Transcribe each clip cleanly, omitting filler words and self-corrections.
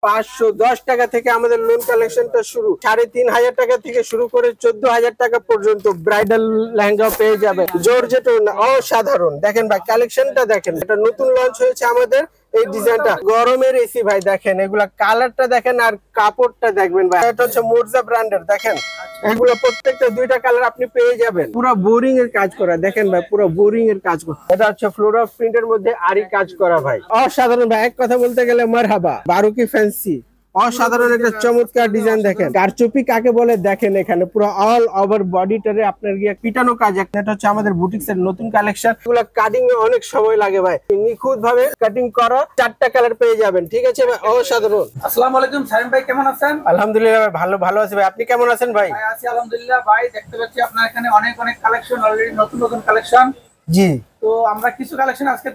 510 টাকা থেকে আমাদের লোন কালেকশনটা শুরু। 3500 টাকা থেকে শুরু করে 14,000 টাকা পর্যন্ত ব্রাইডাল লেহেঙ্গা পেয়ে যাবেন। জর্জেট অসাধারণ, দেখেন ভাই কালেকশনটা দেখেন, এটা নতুন লঞ্চ হয়েছে আমাদের এই ডিজাইনটা। গরমের এসি ভাই দেখেন, এগুলা কালারটা দেখেন আর কাপড়টা দেখবেন ভাই। এটা হচ্ছে মোরজা ব্র্যান্ডের, দেখেন এগুলো প্রত্যেকটা দুইটা কালার আপনি পেয়ে যাবেন। পুরো বোরিং এর কাজ করা, দেখেন ভাই পুরো বোরিং এর কাজ করা। এটা হচ্ছে ফ্লোরাল প্রিন্টের মধ্যে আরি কাজ করা ভাই, অসাধারণ ভাই। এক কথা বলতে গেলে মারহাবা, বারুকি ফ্যান্সি, অসাধারণ একটা চমৎকার ডিজাইন। দেখেন কারচুপি কাকে বলে, দেখেন এখানে পুরো অল ওভার বডিটারে আপনার গিয়ে পিটানো কাজ। এটা হচ্ছে আমাদের বুটিক্স এর নতুন কালেকশন। এগুলো কাটিং এ অনেক সময় লাগে ভাই, নিখুঁত ভাবে কাটিং করা, 4টা কালার পেয়ে যাবেন। ঠিক আছে ভাই, অসাধারণ। আসসালামু আলাইকুম সাইম ভাই, কেমন আছেন? আলহামদুলিল্লাহ ভাই, ভালো আছি ভাই, আপনি কেমন আছেন ভাই? ভাই আছি আলহামদুলিল্লাহ। ভাই দেখতে পাচ্ছি আপনার এখানে অনেক কালেকশন, অলরেডি নতুন কালেকশন। জি, তো আমরা কিছু কালেকশন আজকে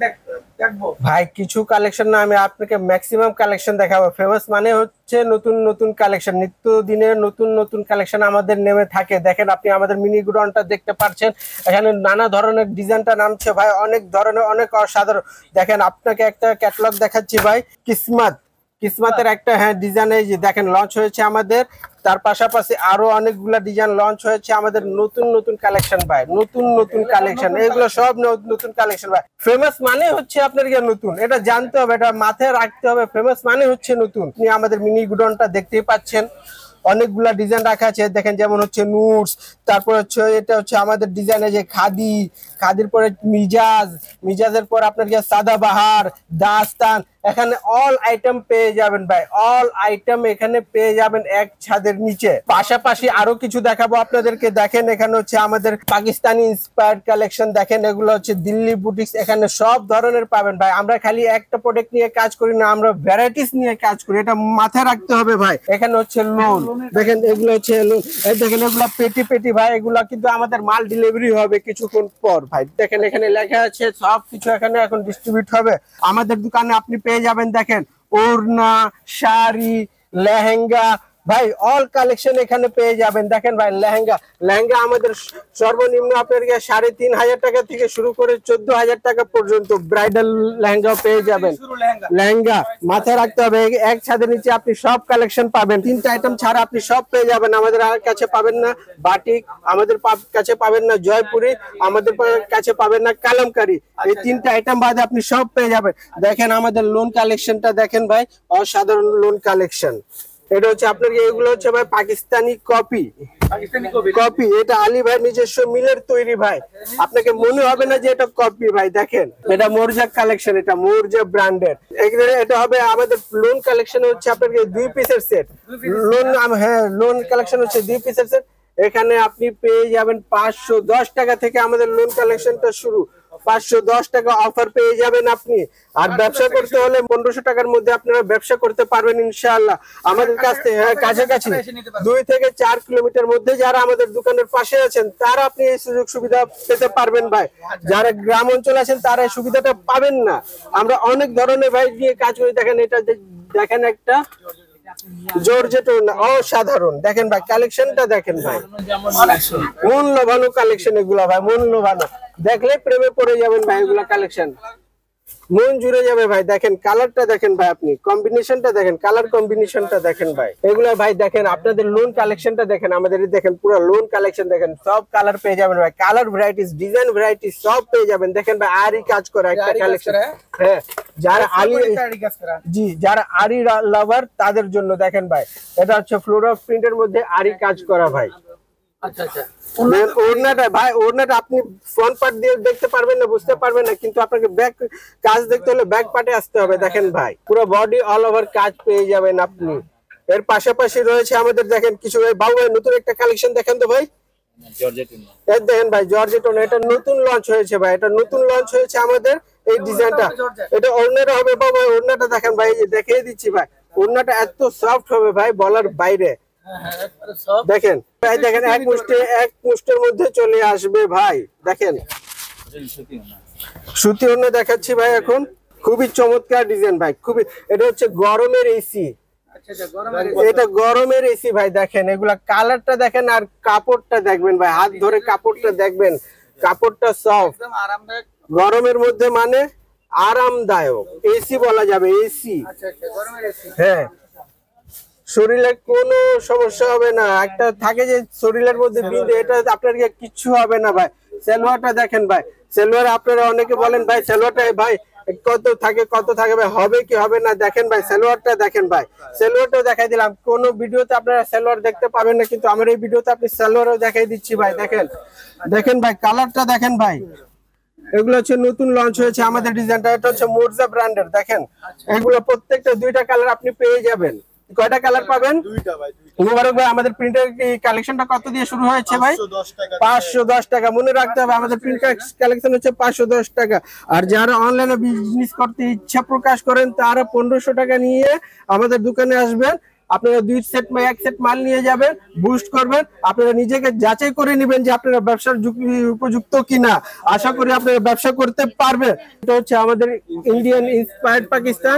দেখবো ভাই। কিছু কালেকশন না, আমি আপনাকে ম্যাক্সিমাম কালেকশন দেখাবো। ফেমাস মানে হচ্ছে নতুন কালেকশন, নিত্য দিনের নতুন কালেকশন আমাদের নেমে থাকে। দেখেন আপনি আমাদের মিনি গুডাউনটা দেখতে পাচ্ছেন, এখানে নানা ধরনের ডিজাইনটা নামছে ভাই, অনেক ধরনের, অনেক অসাধারণ। দেখেন আপনাকে একটা ক্যাটালগ দেখাচ্ছি ভাই, কিসমাতের একটা ডিজাইন এই যে দেখেন লঞ্চ হয়েছে আমাদের। তার পাশাপাশি আরো অনেকগুলা ডিজাইন লঞ্চ হয়েছে আমাদের, নতুন কালেকশন ভাই, নতুন কালেকশন। এগুলো সব নতুন কালেকশন ভাই। ফেমাস মানে হচ্ছে আপনার গিয়ে নতুন, এটা জানতে হবে, এটা মাথায় রাখতে হবে। ফেমাস মানে হচ্ছে নতুন। আপনি আমাদের মিনি গুডাউনটা দেখতেই পাচ্ছেন, অনেকগুলা ডিজাইন রাখা আছে। দেখেন যেমন হচ্ছে নুটস, তারপর হচ্ছে এটা হচ্ছে আমাদের ডিজাইনে যে খাদির পরে মিজাজের পর আপনার গিয়ে সাদাবাহার, দাস্তান। এখানে অল আইটেম পেয়ে যাবেন ভাই, অল আইটেম এখানে পেয়ে যাবেন এক ছাদের নিচে। পাশাপাশি আরো কিছু দেখাবো আপনাদেরকে। দেখেন এখানে হচ্ছে আমাদের পাকিস্তানি ইন্সপায়ার্ড কালেকশন, দেখেন এগুলো হচ্ছে দিল্লি বুটিক্স। এখানে সব ধরনের পাবেন ভাই। আমরা খালি একটা প্রোডাক্ট নিয়ে কাজ করি না, আমরা ভ্যারাইটিস নিয়ে কাজ করি, এটা মাথায় রাখতে হবে ভাই। এখানে হচ্ছে লোন, দেখেন এগুলো হচ্ছে লোন, দেখেন এগুলো পেটি ভাই। এগুলা কিন্তু আমাদের মাল ডেলিভারি হবে কিছুক্ষণ পর ভাই। দেখেন এখানে লেখা আছে সবকিছু এখানে এখন ডিস্ট্রিবিউট হবে আমাদের দোকানে। আপনি পেয়ে যাবেন দেখেন ওড়না, শাড়ি, লেহেঙ্গা ভাই, অল কালেকশন এখানে পেয়ে যাবেন। দেখেন ভাই লেহেঙ্গা আমাদের সর্বনিম্ন আপনার 3500 টাকা থেকে শুরু করে 14,000 টাকা পর্যন্ত ব্রাইডাল লেহেঙ্গা পেয়ে যাবেন। লেহেঙ্গা মাথায় রাখতে হবে, এক ছাদের নিচে আপনি সব কালেকশন পাবেন। 3টা আইটেম ছাড়া আপনি সব পেয়ে যাবেন। আমাদের কাছে পাবেন না বাটিক, আমাদের কাছে পাবেন না জয়পুরি, আমাদের কাছে পাবেন না কালামকারী। এই 3টা আইটেম বাদে আপনি সব পেয়ে যাবেন। দেখেন আমাদের লোন কালেকশনটা দেখেন ভাই, অসাধারণ লোন কালেকশন। এটা হচ্ছে আপনার এগুলো হচ্ছে ভাই পাকিস্তানি কপি। এটা আলী ভাই নিজস্ব মিলের তৈরি ভাই, আপনাকে মনে হবে না যে এটা কপি ভাই। দেখেন এটা মোরজা কালেকশন, এটা মোরজা ব্র্যান্ডের। এটা হবে আমাদের লোন কালেকশন হচ্ছে আপনার 2 পিসের সেট। লোন কালেকশন হচ্ছে 2 পিসের সেট। এখানে আপনি পেয়ে যাবেন 510 টাকা থেকে আমাদের লোন কালেকশনটা শুরু। 510 টাকা অফার পেয়ে যাবেন আপনি। আর ব্যবসা করতে হলে 1500 টাকার মধ্যে আপনারা ব্যবসা করতে পারবেন ইনশাআল্লাহ। আমাদের কাছ থেকে কাছাকাছি 2 থেকে 4 কিলোমিটার মধ্যে যারা আমাদের দোকানের পাশে আছেন, তারা আপনি এই সুযোগ সুবিধা পেতে পারবেন ভাই। যারা গ্রাম অঞ্চলে আছেন তারা এই সুবিধাটা পাবেন না। আমরা অনেক ধরনের ভাই দিয়ে কাজ করি। দেখেন এটা দেখেন একটা জর্জেট অসাধারণ, দেখেন ভাই কালেকশনটা দেখেন ভাই, মূল্য ভালো কালেকশন এগুলা ভাই, মূল্য ভালো। দেখলে প্রেমে পড়ে যাবেন ভাই, এগুলা কালেকশন মন জুড়ে যাবে ভাই। দেখেন কালারটা দেখেন ভাই, আপনি কম্বিনেশনটা দেখেন, কালার কম্বিনেশনটা দেখেন ভাই। এগুলা ভাই দেখেন আপনাদের লোন কালেকশনটা দেখেন, আমাদের দেখেন পুরো লোন কালেকশন দেখেন, সব কালার পেয়ে যাবেন ভাই। কালার ভ্যারাইটিস, ডিজাইন ভ্যারাইটিস সব পেয়ে যাবেন। দেখেন ভাই আরি কাজ করা একটা কালেকশন। হ্যাঁ, যারা আরি লাভার তাদের জন্য দেখেন ভাই, এটা হচ্ছে ফ্লোরাল প্রিন্টের মধ্যে আরি কাজ করা ভাই। আচ্ছা ওড়নাটা ভাই, ওড়নাটা আপনি ফ্রন্ট পার্ট দিয়ে দেখতে পারবেন না, বুঝতে পারবেন না, কিন্তু আপনাকে ব্যাক কাজ দেখতে হলে ব্যাক পার্টে আসতে হবে। দেখেন ভাই পুরো বডি অল ওভার কাজ পেয়ে যাবেন আপনি। এর পাশাপাশি রয়েছে আমাদের দেখেন কিছু বাবু ভাই নতুন একটা কালেকশন দেখেন তো ভাই, দেখেন ভাই জর্জেট। এটা নতুন লঞ্চ হয়েছে ভাই, এটা নতুন লঞ্চ হয়েছে আমাদের এই ডিজাইনটা। এটা ওড়নাটা হবে বাবু, ওড়নাটা দেখেন ভাই, দেখিয়ে দিচ্ছি ভাই। ওড়নাটা এত সফট হবে ভাই বলার বাইরে। দেখেন ভাই, দেখেন এক মুষ্টের মধ্যে চলে আসবে ভাই। দেখেন সুতি ওড়না দেখাচ্ছি ভাই এখন, খুবই চমৎকার ডিজাইন ভাই, খুবই। এটা হচ্ছে গরমের এসি, এটা গরমের এসি ভাই। দেখেন এগুলা কালারটা দেখেন আর কাপড়টা দেখবেন ভাই, হাত ধরে কাপড়টা দেখবেন, কাপড়টা সফট, গরমের মধ্যে মানে আরামদায়ক। এসি বলা যাবে, এসি। হ্যাঁ, শরীরে কোনো সমস্যা হবে না। একটা থাকে যে শরীরের মধ্যে বিন্দু, এটা আপনার কিচ্ছু হবে না ভাই। সালোয়ারটা দেখেন ভাই, সালোয়ার আপনারা অনেকে বলেন ভাই সালোয়ারটা ভাই কত থাকে ভাই, হবে কি হবে না, দেখেন ভাই সালোয়ারটা দেখেন ভাই। সালোয়ারটা দেখাই দিলাম, কোন ভিডিওতে আপনারা সালোয়ার দেখতে পাবেন না, কিন্তু আমার এই ভিডিওতে আপনি সালোয়ারও দেখাই দিচ্ছি ভাই। দেখেন ভাই, কালারটা দেখেন ভাই। এগুলো হচ্ছে নতুন লঞ্চ হয়েছে আমাদের ডিজাইনটা, এটা হচ্ছে মোরজা ব্র্যান্ডের। দেখেন এগুলো প্রত্যেকটা 2টা কালার আপনি পেয়ে যাবেন। কয়টা কালার পাবেন? 2টা ভাই। মুবারক ভাই, আমাদের প্রিন্টের কালেকশনটা কত দিয়ে শুরু হয়েছে ভাই? 510 টাকা। মনে রাখতে হবে আমাদের প্রিন্ট কালেকশন হচ্ছে 510 টাকা। আর যারা অনলাইনে বিজনেস করতে ইচ্ছা প্রকাশ করেন তারা 1500 টাকা নিয়ে আমাদের দোকানে আসবেন। আপনারা 2 সেট বা 1 সেট মাল নিয়ে যাবেন, বুস্ট করবেন। আপনারা নিজেকে যাচাই করে নেবেন যে আপনারা ব্যবসার উপযুক্ত কিনা। আশা করি আপনারা ব্যবসা করতে পারবেন। এটা হচ্ছে আমাদের Indian inspired Pakistan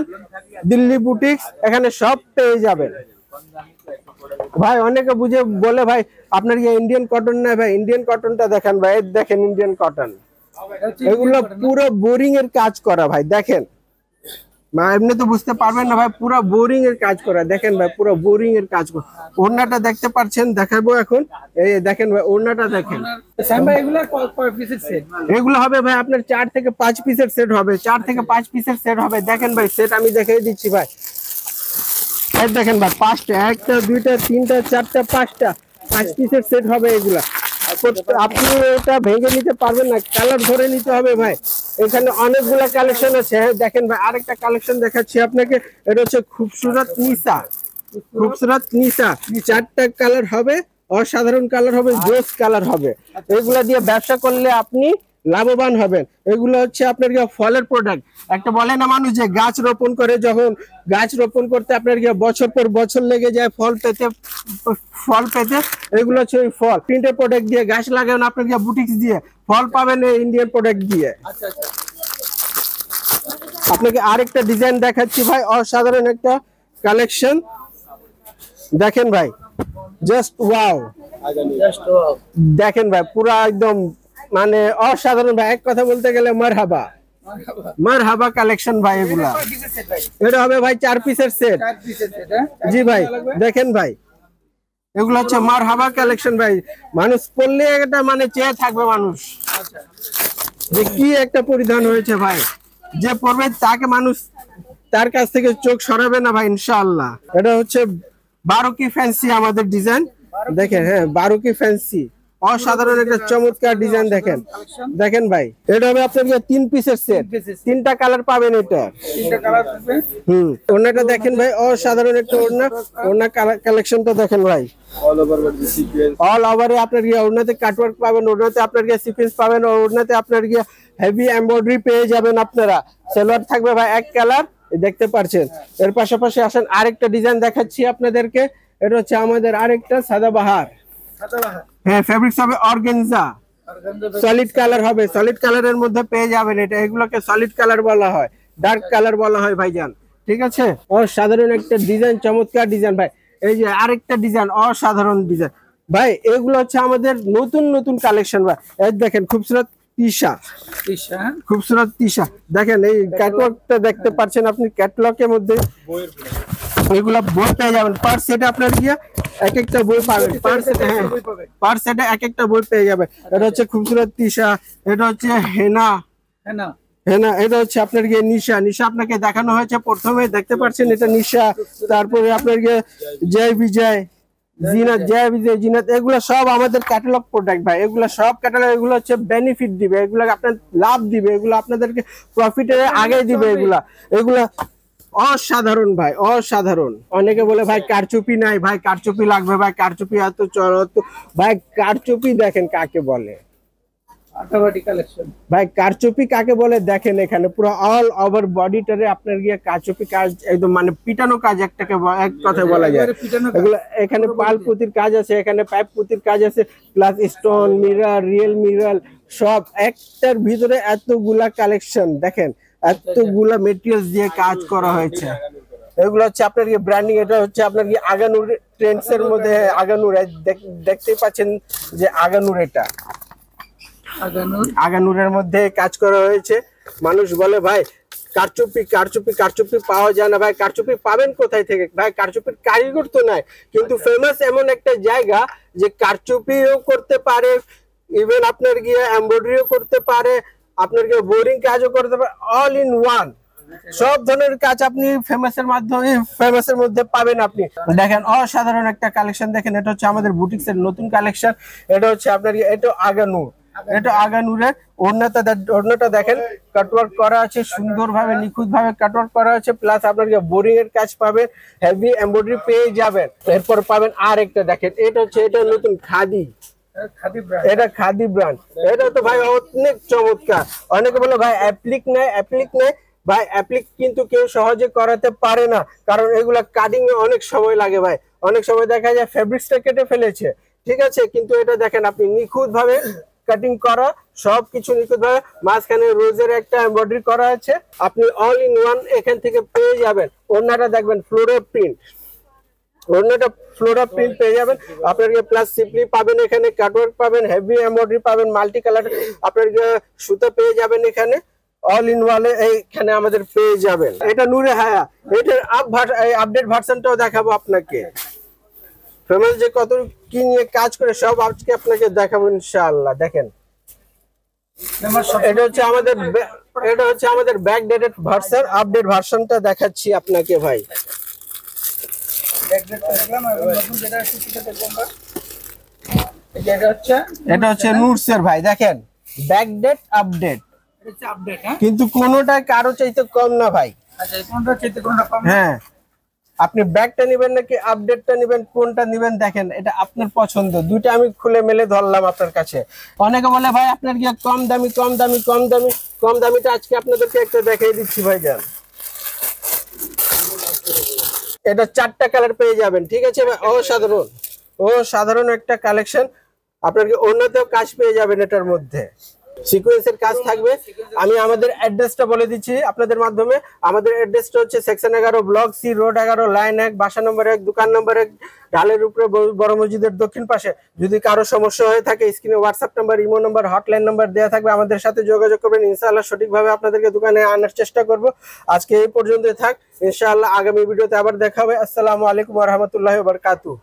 Delhi boutiques, এখানে সব পেয়ে যাবেন ভাই। অনেকে বুঝে বলে ভাই আপনার ইন্ডিয়ান কটন না ভাই, ইন্ডিয়ান কটনটা দেখেন ভাই, দেখেন ইন্ডিয়ান কটন, এগুলো পুরো বোরিং এর কাজ করা ভাই। দেখেন এমনি তো বুঝতে পারবেন না ভাই, পুরো বোরিং এর কাজ করা। দেখেন ভাই পুরো বোরিং এর কাজ করা। ওড়নাটা দেখতে পাচ্ছেন, দেখাবো এখন। এই দেখেন ভাই ওড়নাটা দেখেন। এগুলো হবে ভাই আপনার 4 থেকে 5 পিসের সেট হবে, 4 থেকে 5 পিসের সেট হবে। দেখেন ভাই সেট আমি দেখিয়ে দিচ্ছি ভাই। এই দেখেন ভাই 5টা, 1টা 2টা 3টা 4টা 5টা 5 পিসের সেট হবে এগুলা। আপনি এটা ভেঙে নিতে পারবেন না, কালার ধরে নিতে হবে ভাই। এখানে অনেকগুলা কালেকশন আছে। দেখেন ভাই আরেকটা কালেকশন দেখাচ্ছি আপনাকে, এটা হচ্ছে খুবসুরত নিসা। খুবসুরত নিসা 4টা কালার হবে, অসাধারণ কালার হবে, জোস কালার হবে। এগুলা দিয়ে ব্যবসা করলে আপনি লাভবান হবেন। এগুলো হচ্ছে আপনার ফলের প্রোডাক্ট। একটা বলে না মানুষ যে গাছ রোপণ করে, যখন গাছ রোপণ করতে আপনার বছর পর বছর লেগে যায় ফল পেতে, এগুলো হচ্ছে ওই ফল। প্রিন্টের প্রোডাক্ট দিয়ে গাছ লাগাবেন আপনার বুটিক্স দিয়ে, ফল পাবেন ইন্ডিয়ান প্রোডাক্ট দিয়ে। আপনাকে আরেকটা ডিজাইন দেখাচ্ছি ভাই, অসাধারণ একটা কালেকশন। দেখেন ভাই জাস্ট ওয়াও, দেখেন ভাই পুরা একদম মানে অসাধারণ ভাই। এক কথা বলতে গেলে মারহাবা কালেকশন ভাই। এগুলা এটা হবে ভাই 4 পিসের সেট। জি ভাই দেখেন ভাই, এগুলো হচ্ছে মারহাবা কালেকশন ভাই। মানুষ পরলে এটা মানে চেয়ে থাকবে মানুষ যে কি একটা পরিধান হয়েছে ভাই। যে পরবে তাকে মানুষ তার কাছ থেকে চোখ সরাবে না ভাই ইনশাআল্লাহ। এটা হচ্ছে বারোকি ফ্যান্সি আমাদের ডিজাইন। দেখেন হ্যাঁ বারোকি ফ্যান্সি, অসাধারণ একটা চমৎকার ডিজাইন। দেখেন ভাই এটা হবে আপনার 3 পিসের সেট, 3টা কালার পাবেন। এটা 3টা কালার থাকবে। ওড়নাটা দেখেন ভাই, অসাধারণ একটা ওড়না কালেকশনটা দেখেন ভাই। অল ওভারে আপনার ওড়নাতে কাটওয়ার্ক পাবেন, ওড়নাতে আপনার সিকোয়েন্স পাবেন, ওড়নাতে আপনার হেভি এমব্রয়ডারি পেয়ে যাবেন আপনারা। সালোয়ার থাকবে ভাই 1 কালার, দেখতে পাচ্ছেন। এর পাশাপাশি আসেন আরেকটা ডিজাইন দেখাচ্ছি আপনাদেরকে। এটা হচ্ছে আমাদের আরেকটা সাদাবাহার। হ্যাঁ ফেব্রিক্স হবে অর্গানজা, সলিড কালার হবে, সলিড কালারের মধ্যে পেয়ে যাবেন এটা। এগুলোকে সলিড কালার বলা হয়, ডার্ক কালার বলা হয় ভাইজান, ঠিক আছে। অসাধারণ একটা ডিজাইন, চমৎকার ডিজাইন ভাই। এই যে আরেকটা ডিজাইন, অসাধারণ ডিজাইন ভাই। এগুলো হচ্ছে আমাদের নতুন কালেকশন ভাই। এই দেখেন খুবসুরত খুবসুরত তিশা। দেখেন এই ক্যাটলগটা দেখতে পাচ্ছেন আপনি, ক্যাটলগের মধ্যে এগুলা বই পেয়ে যাবেন। পার সেটে আপনার এক একটা বই পাবেন, পার সেটে এক একটা বই পেয়ে যাবেন। এটা হচ্ছে খুবসুরত তিশা, এটা হচ্ছে হেনা, এটা হচ্ছে আপনার নিশা আপনাকে দেখানো হয়েছে প্রথমে, দেখতে পাচ্ছেন এটা নিশা। তারপরে আপনার জয় বিজয়, জিনাত, এগুলো সব আমাদের ক্যাটালগ প্রোডাক্ট ভাই। এগুলো সব ক্যাটালগ, এগুলো হচ্ছে বেনিফিট দিবে, এগুলো আপনার লাভ দিবে, এগুলো আপনাদেরকে প্রফিটের আগে দিবে। এগুলা অসাধারণ ভাই, অসাধারণ। অনেকে বলে ভাই কারচুপি নাই, ভাই কারচুপি লাগবে, ভাই কারচুপি এত ভাই কারচুপি দেখেন কাকে বলে ভাই, কারচুপি কাকে বলে দেখেন। এখানে পুরো অল ওভার বডিটারে আপনার কারচুপি কাজ, একদম মানে পিটানো কাজ, একটাকে এক কথা বলা যায়। এগুলো এখানে পাল পুতির কাজ আছে, এখানে পাইপ পুতির কাজ আছে, plus stone mirror, real mirror, সব একটার ভিতরে এতগুলা কালেকশন। দেখেন এতগুলা মেটেরিয়ালস দিয়ে কাজ করা হয়েছে। এগুলো হচ্ছে আপনার ব্র্যান্ডিং। এটা হচ্ছে আপনার আগানুর ট্রেন্ডস এর মধ্যে, আগানুর দেখতেই পাচ্ছেন যে আগানুর, এটা আগানুরের মধ্যে কাজ করা হয়েছে। মানুষ বলে ভাই কারচুপি পাওয়া যায় না ভাই। কারচুপি পাবেন কোথায় থেকে ভাই? কারচুপির কারিগর তো নাই, কিন্তু ফেমাস এমন একটা জায়গা যে কারচুপিও করতে পারে, ইভেন আপনার গিয়ে এমব্রয়ডারিও করতে পারে, আপনার গিয়ে বোরিং কাজও করতে পারে, অল ইন ওয়ান। সব ধরনের কাজ আপনি ফেমাসের মধ্যে পাবেন। আপনি দেখেন অসাধারণ একটা কালেকশন দেখেন, এটা হচ্ছে আমাদের বুটিক্স এর নতুন কালেকশন। এটা হচ্ছে আপনার এটা আগানুর, এটা আগানুরের ওড়নাটা দেখেন কাটওয়ার্ক করা আছে, সুন্দরভাবে নিখুঁত ভাবে কাটওয়ার্ক করা আছে, প্লাস আপনার বোরিং এর কাজ পাবেন, হেভি এমব্রয়ডারি পেয়ে যাবেন। এরপর পাবেন আর একটা দেখেন, এটা হচ্ছে এটা নতুন খাদি, এটা খাদি ব্র্যান্ড। এটা তো ভাই অনেক চমৎকার। অনেকে বলে ভাই অ্যাপ্লিক নেই ভাই, অ্যাপ্লিক কিন্তু কেউ সহজে করাতে পারে না, কারণ এগুলা কাটিং এ অনেক সময় লাগে ভাই। অনেক সময় দেখা যায় ফেব্রিক্সটা কেটে ফেলেছে, ঠিক আছে, কিন্তু এটা দেখেন আপনি নিখুঁত ভাবে কাটিং করা, সবকিছু নিখুঁত ভাবে, মাঝখানে রোজের একটা এমব্রয়ডারি করা আছে। আপনি অল ইন ওয়ান এখান থেকে পেয়ে যাবেন। ওড়নাটা দেখবেন ফ্লোরাল প্রিন্ট, ওড়নাটা ফ্লোরা প্রিন্ট পেয়ে যাবেন আপনাকে, প্লাস সিম্পলি পাবেন, এখানে কাটওয়ার্ক পাবেন, হেভি এমব্রয়ডারি পাবেন, মাল্টি কালার আপনাকে সুতা পেয়ে যাবেন এখানে, অল ইন ওয়ান এইখানে আমাদের পেয়ে যাবেন। এটা নূরে হায়া, এটার আপডেট ভার্সনটাও দেখাবো আপনাকে। ফেমাস যে কত কি নিয়ে কাজ করে সব আজকে আপনাকে দেখাবো ইনশাআল্লাহ। দেখেন এটা হচ্ছে আমাদের ব্যাকডেটেড ভার্সন, আপডেট ভার্সনটা দেখাচ্ছি আপনাকে ভাই। এটা হচ্ছে নুটসের ভাই, দেখেন ব্যাকডেট আপডেট, কিন্তু কোনোটা কারো চাইতে কম না ভাই। হ্যাঁ, আপনি ব্যাকটা নেবেন নাকি আপডেটটা নেবেন, কোনটা নেবেন দেখেন, এটা আপনার পছন্দ। দুইটা আমি খুলে মেলে ধরলাম আপনার কাছে। অনেকে বলে ভাই আপনার কি কম দামিটা আজকে আপনাদেরকে একটা দেখিয়ে দিচ্ছি ভাই যান। এটা 4টা কালার পেয়ে যাবেন, ঠিক আছে ভাই, অসাধারণ একটা কালেকশন। আপনাকে অন্যতেও কাজ পেয়ে যাবেন, এটার মধ্যে সিকোয়েন্সের কাজ থাকবে। আমি আমাদের অ্যাড্রেসটা বলে দিচ্ছি আপনাদের মাধ্যমে। আমাদের অ্যাড্রেসটা হচ্ছে section 11 block C road 11 line 1 বাসা নম্বর 1 দোকান নম্বর 1 ঢালের উপরে বড় মসজিদের দক্ষিণ পাশে। যদি কারো সমস্যা হয়ে থাকে স্ক্রিনে WhatsApp number, imo number, hotline number দেওয়া থাকবে, আমাদের সাথে যোগাযোগ করবেন। ইনশাআল্লাহ সঠিকভাবে আপনাদেরকে দোকানে আনার চেষ্টা করব। আজকে এই পর্যন্তই থাক, ইনশাআল্লাহ আগামী ভিডিওতে আবার দেখা হবে। আসসালামু আলাইকুম ওয়া রাহমাতুল্লাহি ওয়া বারাকাতুহু।